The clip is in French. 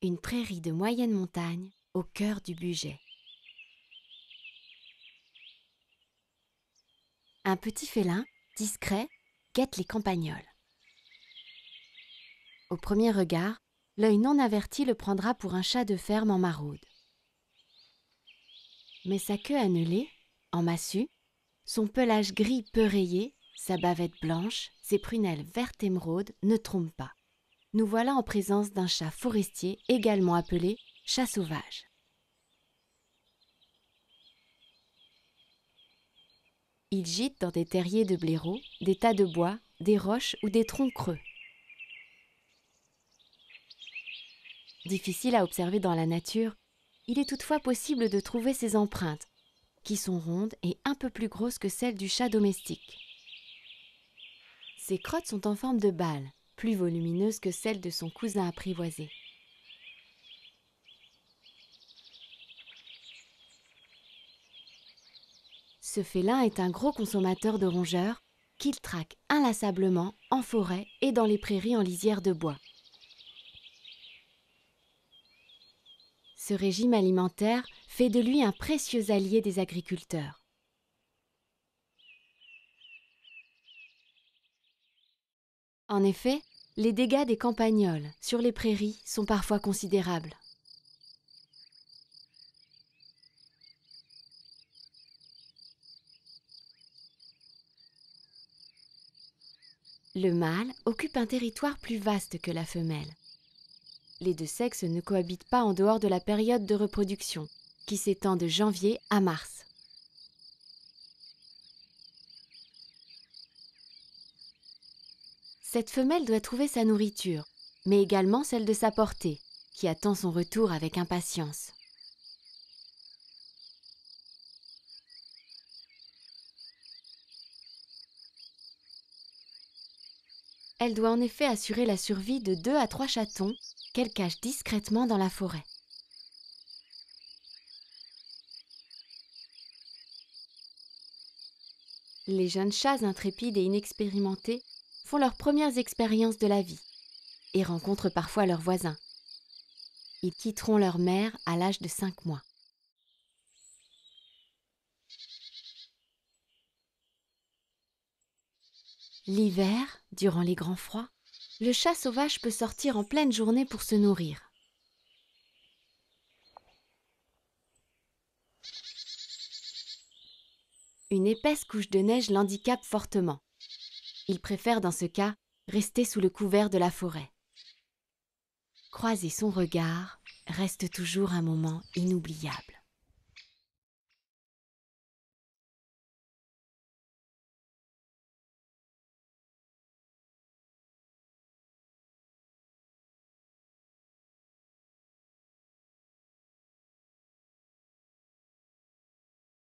Une prairie de moyenne montagne au cœur du Bugey. Un petit félin, discret, guette les campagnols. Au premier regard, l'œil non averti le prendra pour un chat de ferme en maraude. Mais sa queue annelée, en massue, son pelage gris peu rayé, sa bavette blanche, ses prunelles vert émeraude ne trompent pas. Nous voilà en présence d'un chat forestier également appelé chat sauvage. Il gîte dans des terriers de blaireaux, des tas de bois, des roches ou des troncs creux. Difficile à observer dans la nature, il est toutefois possible de trouver ses empreintes, qui sont rondes et un peu plus grosses que celles du chat domestique. Ses crottes sont en forme de balle, plus volumineuses que celles de son cousin apprivoisé. Ce félin est un gros consommateur de rongeurs qu'il traque inlassablement en forêt et dans les prairies en lisière de bois. Ce régime alimentaire fait de lui un précieux allié des agriculteurs. En effet, les dégâts des campagnols sur les prairies sont parfois considérables. Le mâle occupe un territoire plus vaste que la femelle. Les deux sexes ne cohabitent pas en dehors de la période de reproduction, qui s'étend de janvier à mars. Cette femelle doit trouver sa nourriture, mais également celle de sa portée, qui attend son retour avec impatience. Elle doit en effet assurer la survie de 2 à 3 chatons qu'elle cache discrètement dans la forêt. Les jeunes chats intrépides et inexpérimentés font leurs premières expériences de la vie et rencontrent parfois leurs voisins. Ils quitteront leur mère à l'âge de 5 mois. L'hiver, durant les grands froids, le chat sauvage peut sortir en pleine journée pour se nourrir. Une épaisse couche de neige l'handicape fortement. Il préfère dans ce cas rester sous le couvert de la forêt. Croiser son regard reste toujours un moment inoubliable.